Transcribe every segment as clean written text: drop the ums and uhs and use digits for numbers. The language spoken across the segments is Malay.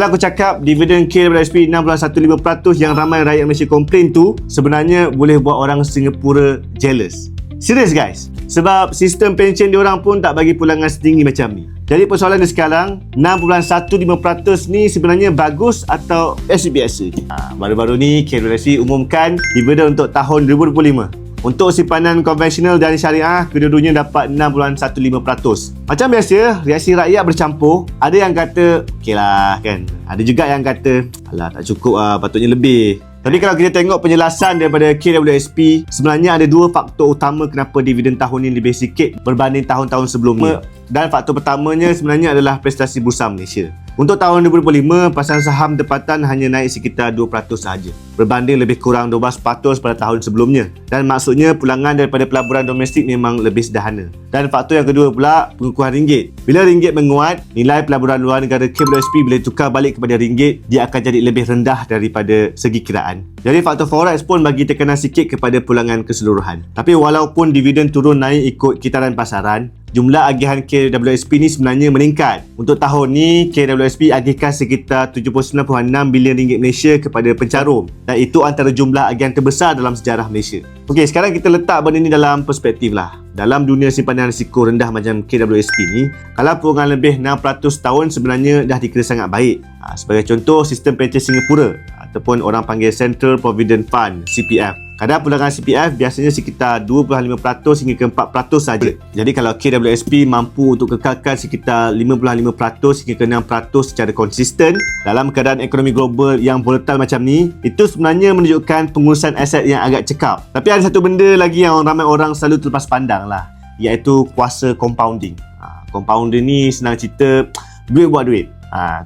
Kalau aku cakap dividen KWSP 6.15% yang ramai rakyat Malaysia komplain tu sebenarnya boleh buat orang Singapura jealous. Serius guys. Sebab sistem pensyen diorang pun tak bagi pulangan setinggi macam ni. Jadi persoalan dia sekarang 6.15% ni sebenarnya bagus atau biasa-biasa. Baru-baru ni KWSP umumkan dividen untuk tahun 2025. Untuk simpanan konvensional dan syariah, kedua-duanya dapat 6.15%. Macam biasa, reaksi rakyat bercampur. Ada yang kata, okey lah kan. Ada juga yang kata, alah tak cukup lah, patutnya lebih. Tapi kalau kita tengok penjelasan daripada KWSP, sebenarnya ada dua faktor utama kenapa dividen tahun ini lebih sikit berbanding tahun-tahun sebelumnya. Dan faktor pertamanya sebenarnya adalah prestasi Bursa Malaysia. Untuk tahun 2025, pasaran saham tempatan hanya naik sekitar 2% sahaja, berbanding lebih kurang 12% pada tahun sebelumnya. Dan maksudnya pulangan daripada pelaburan domestik memang lebih sederhana. Dan faktor yang kedua pula, pengukuhan ringgit. Bila ringgit menguat, nilai pelaburan luar negara KWSP bila tukar balik kepada ringgit, dia akan jadi lebih rendah daripada segi kiraan. Jadi faktor forex pun bagi tekanan sikit kepada pulangan keseluruhan. Tapi walaupun dividen turun naik ikut kitaran pasaran, jumlah agihan KWSP ni sebenarnya meningkat. Untuk tahun ni, KWSP agihkan sekitar 79.6 bilion ringgit Malaysia kepada pencarum. Dan itu antara jumlah agihan terbesar dalam sejarah Malaysia. Okey, sekarang kita letak benda ni dalam perspektif lah. Dalam dunia simpanan risiko rendah macam KWSP ni, kalau pulangan lebih 6% tahun sebenarnya dah dikira sangat baik. Sebagai contoh, sistem pensyen Singapura ataupun orang panggil Central Provident Fund, CPF. Kadar pulangan CPF biasanya sekitar 2.5% hingga ke 4% saja. Jadi kalau KWSP mampu untuk kekalkan sekitar 5.5% hingga ke 6% secara konsisten dalam keadaan ekonomi global yang volatile macam ni, itu sebenarnya menunjukkan pengurusan aset yang agak cekap. Tapi ada satu benda lagi yang ramai orang selalu terlepas pandang lah, iaitu kuasa compounding. Compounding ni senang cerita, duit buat duit.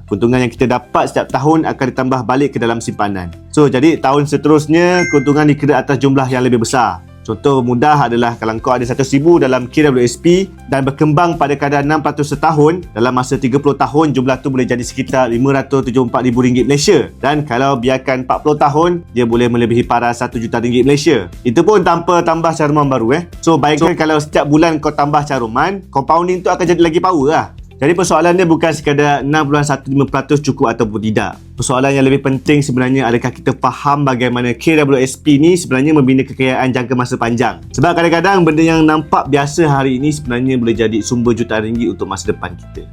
Keuntungan yang kita dapat setiap tahun akan ditambah balik ke dalam simpanan. So, jadi tahun seterusnya keuntungan dikira atas jumlah yang lebih besar. Contoh mudah adalah kalau kau ada 100,000 dalam KWSP dan berkembang pada kadar 6% setahun, dalam masa 30 tahun jumlah tu boleh jadi sekitar RM574,000 Malaysia. Dan kalau biarkan 40 tahun, dia boleh melebihi paras RM1 juta Malaysia. Itu pun tanpa tambah caruman baru. So, bayangkan kalau setiap bulan kau tambah caruman, compounding tu akan jadi lagi power lah. Jadi persoalan dia bukan sekadar 6.15% cukup ataupun tidak. Persoalan yang lebih penting sebenarnya adakah kita faham bagaimana KWSP ni sebenarnya membina kekayaan jangka masa panjang. Sebab kadang-kadang benda yang nampak biasa hari ini sebenarnya boleh jadi sumber jutaan ringgit untuk masa depan kita.